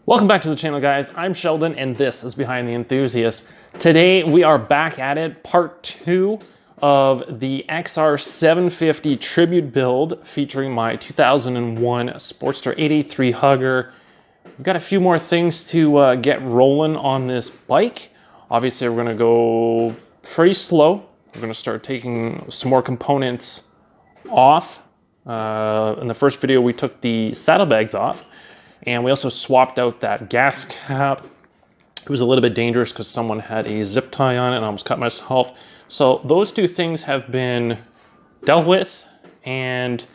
Welcome back to the channel, guys. I'm Sheldon and this is Behind the Enthusiast. Today we are back at it, part 2 of the XR750 tribute build featuring my 2001 Sportster 883 Hugger. We've got a few more things to get rolling on this bike. Obviously, we're going to go pretty slow. We're going to start taking some more components off. In the first video, we took the saddlebags off. And we also swapped out that gas cap. It was a little bit dangerous because someone had a zip tie on it and I almost cut myself. So those two things have been dealt with. And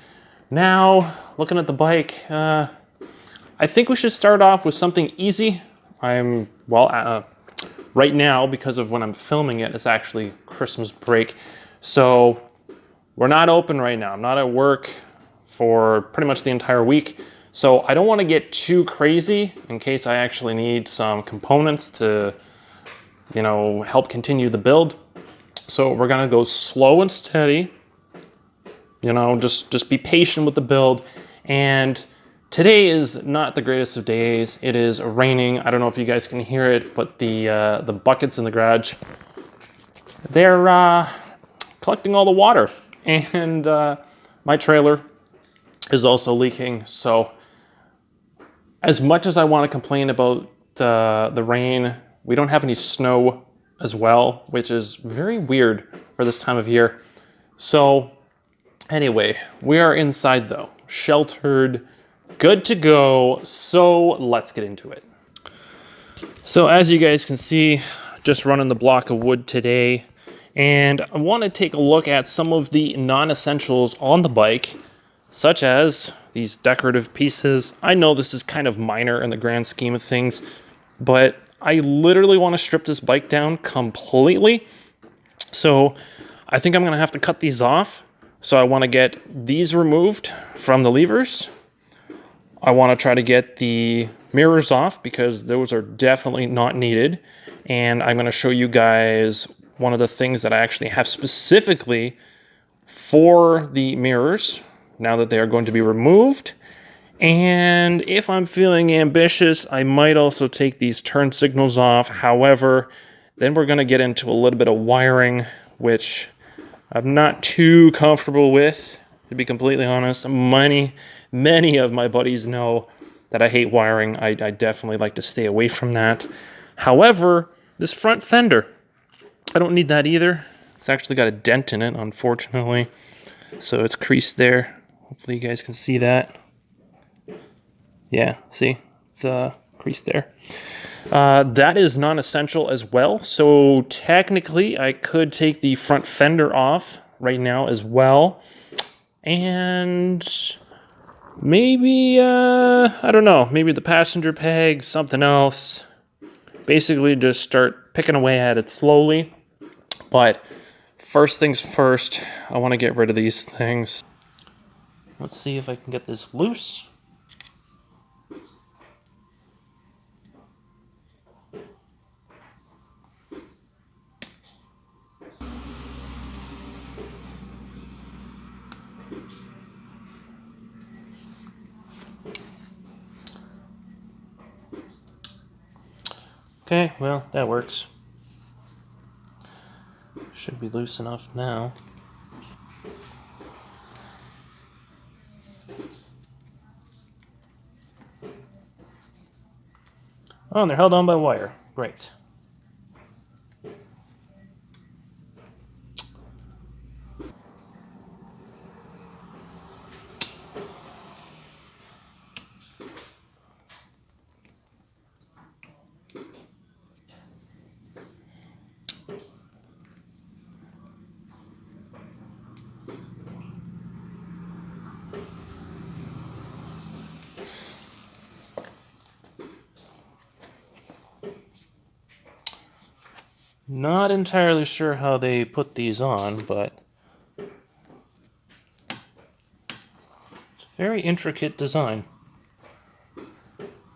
now, looking at the bike, I think we should start off with something easy. Right now, because of when I'm filming it, it's actually Christmas break. So we're not open right now. I'm not at work for pretty much the entire week. So I don't want to get too crazy in case I actually need some components to, help continue the build. So we're going to go slow and steady, just be patient with the build. And today is not the greatest of days. It is raining. I don't know if you guys can hear it, but the buckets in the garage, they're collecting all the water. And my trailer is also leaking. So as much as I want to complain about the rain, we don't have any snow as well, which is very weird for this time of year. So anyway, we are inside though, sheltered, good to go. So let's get into it. So as you guys can see, just running the block of wood today. And I want to take a look at some of the non-essentials on the bike, such as these decorative pieces. I know this is kind of minor in the grand scheme of things, but I literally want to strip this bike down completely. So I think I'm going to have to cut these off. So I want to get these removed from the levers. I want to try to get the mirrors off because those are definitely not needed. And I'm going to show you guys one of the things that I actually have specifically for the mirrors, now that they are going to be removed. And if I'm feeling ambitious, I might also take these turn signals off. However, then we're going to get into a little bit of wiring, which I'm not too comfortable with, to be completely honest. Many of my buddies know that I hate wiring. I definitely like to stay away from that. However, this front fender, I don't need that either. It's actually got a dent in it, unfortunately. So it's creased there. Hopefully you guys can see that. Yeah, see? It's creased there. That is non-essential as well. So technically, I could take the front fender off right now as well. And maybe, I don't know, maybe the passenger peg, something else. Basically just start picking away at it slowly. But first things first, I want to get rid of these things. Let's see if I can get this loose. Okay, well, that works. Should be loose enough now. Oh, and they're held on by wire. Great. Not entirely sure how they put these on, but it's a very intricate design.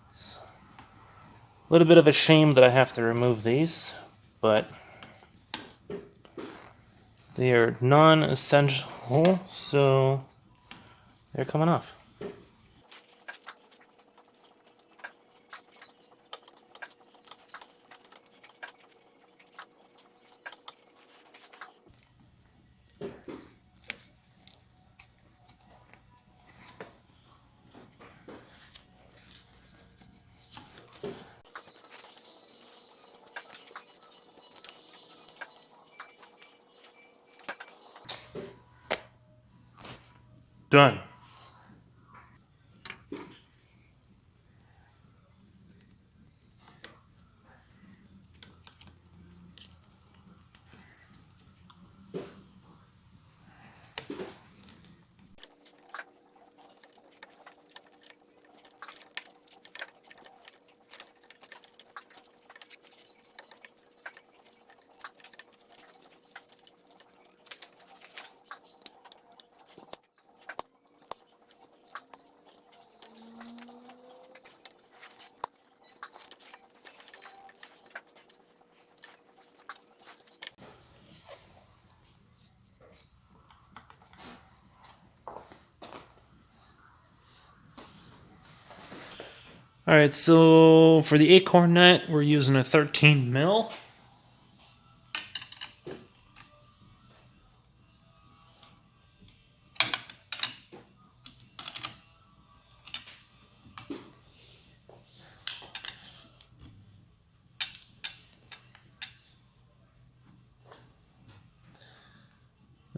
It's a little bit of a shame that I have to remove these, but they are non-essential, so they're coming off. done. Alright, so for the acorn nut, we're using a 13 mil.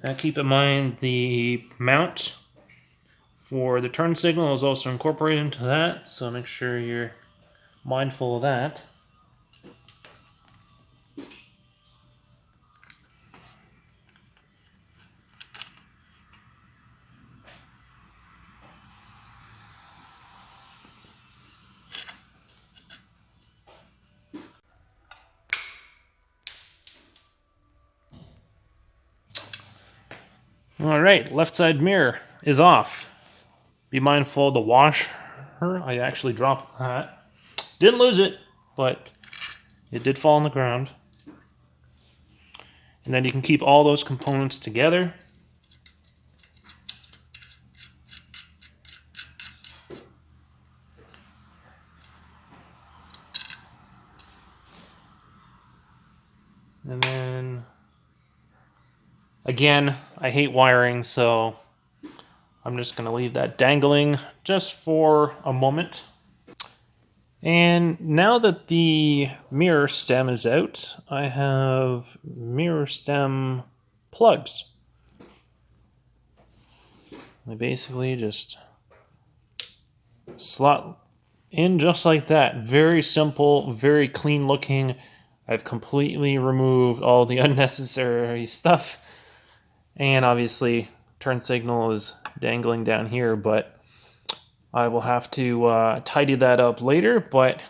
Now keep in mind the mount for the turn signal is also incorporated into that, so make sure you're mindful of that. Alright, left side mirror is off. Be mindful of the washer. I actually dropped that. Didn't lose it, but it did fall on the ground. And then you can keep all those components together. And then, again, I hate wiring, so I'm just going to leave that dangling just for a moment. And now that the mirror stem is out, I have mirror stem plugs. I basically just slot in just like that. Very simple, very clean looking. I've completely removed all the unnecessary stuff. And obviously, turn signal is dangling down here, but I will have to tidy that up later, but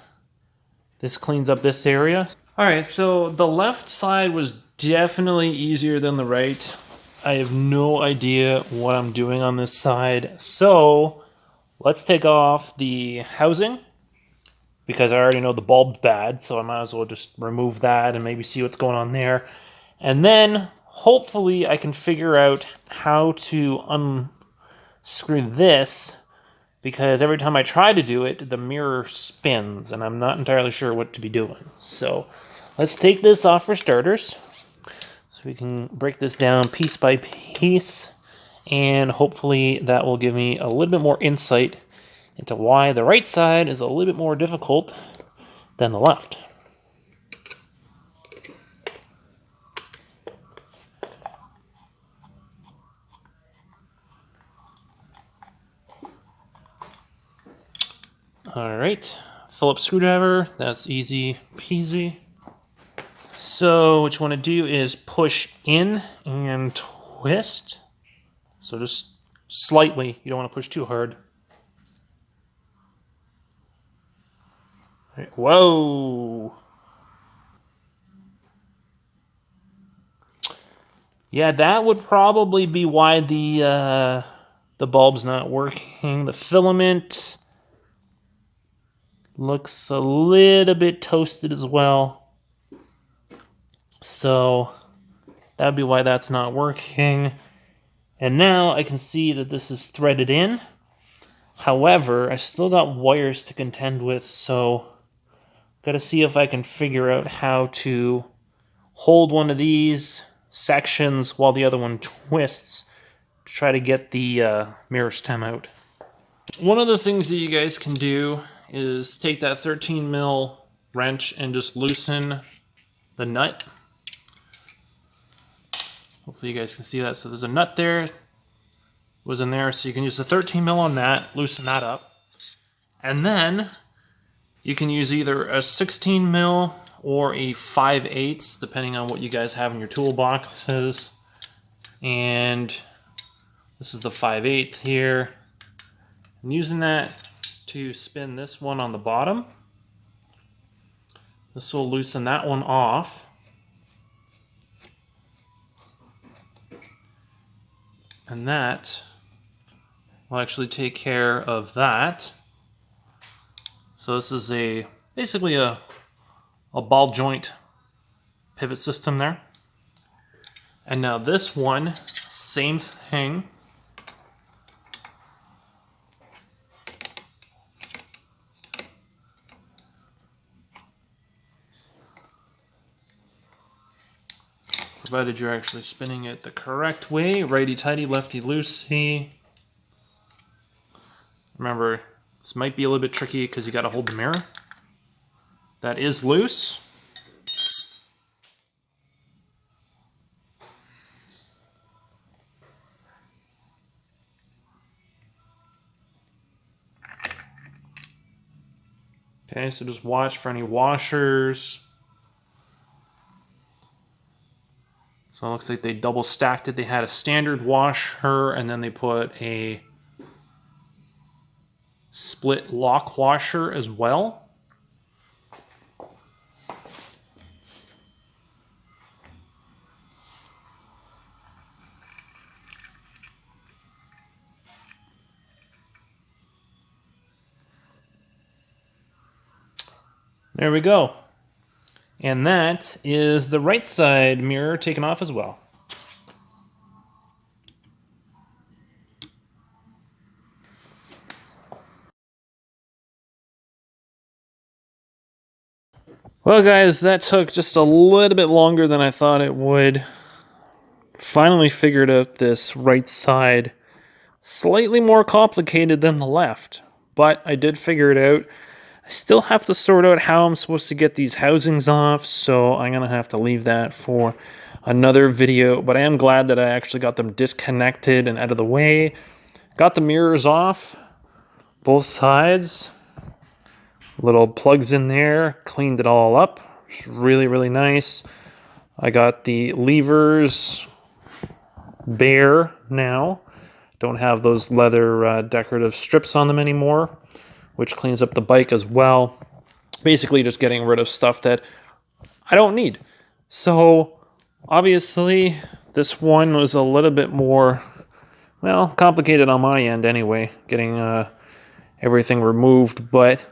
this cleans up this area. Alright, so the left side was definitely easier than the right. I have no idea what I'm doing on this side. So let's take off the housing, because I already know the bulb's bad, so I might as well just remove that and maybe see what's going on there. And then hopefully I can figure out how to unscrew this, because every time I try to do it, the mirror spins, and I'm not entirely sure what to be doing. So let's take this off for starters, so we can break this down piece by piece, and hopefully that will give me a little bit more insight into why the right side is a little bit more difficult than the left. Alright, Phillips screwdriver, that's easy peasy. So what you want to do is push in and twist. So just slightly, you don't want to push too hard. Whoa! Yeah, that would probably be why the bulb's not working. The filament looks a little bit toasted as well. So that would be why that's not working. And now I can see that this is threaded in. However, I still got wires to contend with, so got to see if I can figure out how to hold one of these sections while the other one twists to try to get the mirror stem out. One of the things that you guys can do is take that 13 mil wrench and just loosen the nut. Hopefully you guys can see that. So there's a nut there. goes in there. So you can use the 13 mil on that, loosen that up. And then you can use either a 16 mil or a 5/8, depending on what you guys have in your toolboxes. And this is the 5/8 here. I'm using that to spin this one on the bottom. This will loosen that one off. And that will actually take care of that. So this is basically a ball joint pivot system there. And now this one, same thing. Provided you're actually spinning it the correct way, righty-tighty, lefty-loosey. Remember, this might be a little bit tricky because you got to hold the mirror. That is loose. Okay, so just watch for any washers. So it looks like they double stacked it. They had a standard washer and then they put a split lock washer as well. There we go. And that is the right side mirror taken off as well. Well guys, that took just a little bit longer than I thought it would. Finally figured out this right side. Slightly more complicated than the left, but I did figure it out. I still have to sort out how I'm supposed to get these housings off, so I'm going to have to leave that for another video, but I am glad that I actually got them disconnected and out of the way. Got the mirrors off, both sides. Little plugs in there, cleaned it all up. It's really, really nice. I got the levers bare now. Don't have those leather decorative strips on them anymore, which cleans up the bike as well. Basically just getting rid of stuff that I don't need. So obviously this one was a little bit more, well, complicated on my end anyway, getting everything removed. But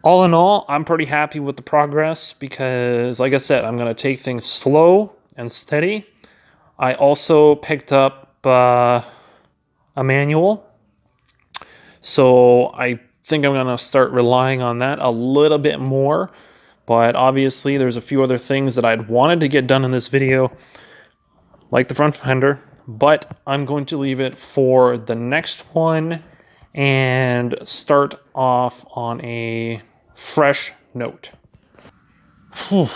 all in all, I'm pretty happy with the progress because, like I said, I'm going to take things slow and steady. I also picked up a manual. So I think I'm going to start relying on that a little bit more. But obviously there's a few other things that I'd wanted to get done in this video, like the front fender. But I'm going to leave it for the next one and start off on a fresh note. Whew.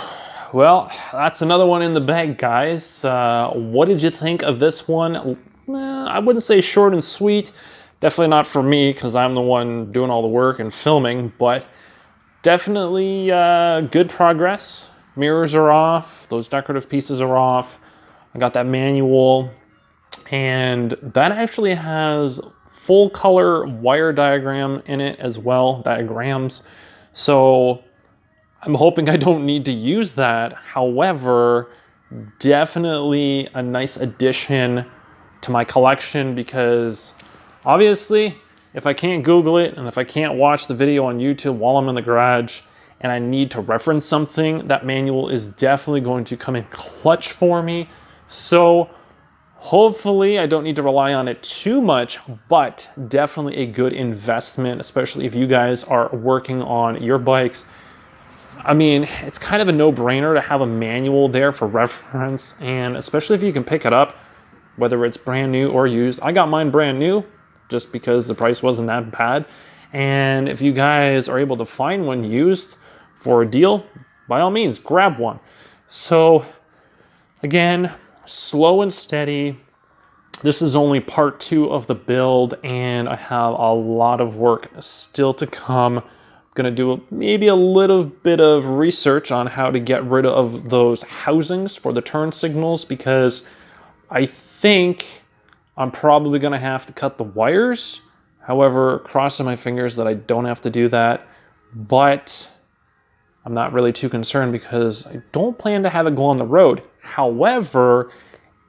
Well, that's another one in the bag, guys. What did you think of this one? I wouldn't say short and sweet. Definitely not for me because I'm the one doing all the work and filming, but definitely good progress. Mirrors are off. Those decorative pieces are off. I got that manual, and that actually has full color wire diagram in it as well, diagrams. So I'm hoping I don't need to use that. However, definitely a nice addition to my collection because obviously, if I can't Google it and if I can't watch the video on YouTube while I'm in the garage and I need to reference something, that manual is definitely going to come in clutch for me. So hopefully I don't need to rely on it too much, but definitely a good investment, especially if you guys are working on your bikes. I mean, it's kind of a no-brainer to have a manual there for reference, and especially if you can pick it up, whether it's brand new or used. I got mine brand new just because the price wasn't that bad. And if you guys are able to find one used for a deal, by all means, grab one. So again, slow and steady. this is only part 2 of the build, and I have a lot of work still to come. I'm gonna do maybe a little bit of research on how to get rid of those housings for the turn signals, because I think I'm probably gonna have to cut the wires. However, crossing my fingers that I don't have to do that, but I'm not really too concerned because I don't plan to have it go on the road. However,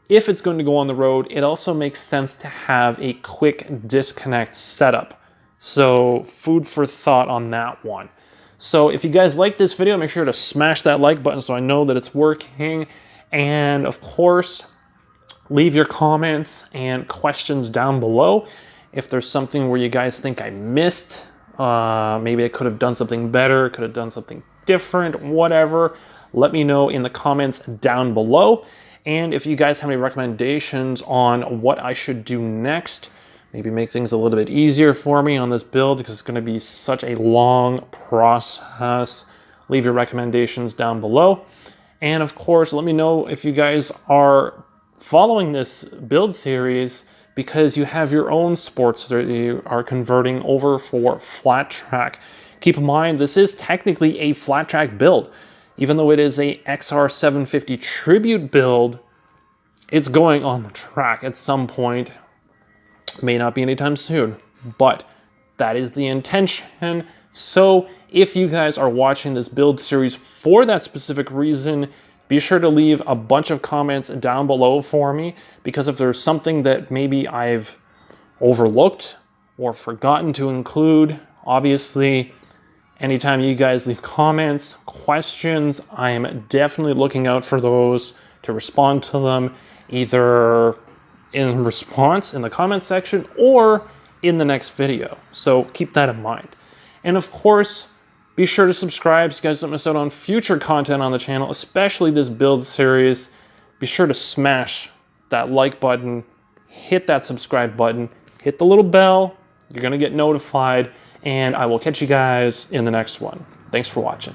if it's going to go on the road, it also makes sense to have a quick disconnect setup. So food for thought on that one. So if you guys like this video, make sure to smash that like button so I know that it's working. And of course, leave your comments and questions down below. If there's something where you guys think I missed, maybe I could have done something better, could have done something different, whatever, let me know in the comments down below. And if you guys have any recommendations on what I should do next, maybe make things a little bit easier for me on this build, because it's going to be such a long process, leave your recommendations down below. And of course, let me know if you guys are following this build series because you have your own sports that you are converting over for flat track. Keep in mind, this is technically a flat track build. Even though it is a XR750 tribute build, it's going on the track at some point. May not be anytime soon, but that is the intention. So if you guys are watching this build series for that specific reason, be sure to leave a bunch of comments down below for me, because if there's something that maybe I've overlooked or forgotten to include, obviously, anytime you guys leave comments, questions, I am definitely looking out for those to respond to them, either in response in the comment section or in the next video. So keep that in mind. And of course, be sure to subscribe so you guys don't miss out on future content on the channel, especially this build series. Be sure to smash that like button, hit that subscribe button, hit the little bell. You're gonna get notified, and I will catch you guys in the next one. Thanks for watching.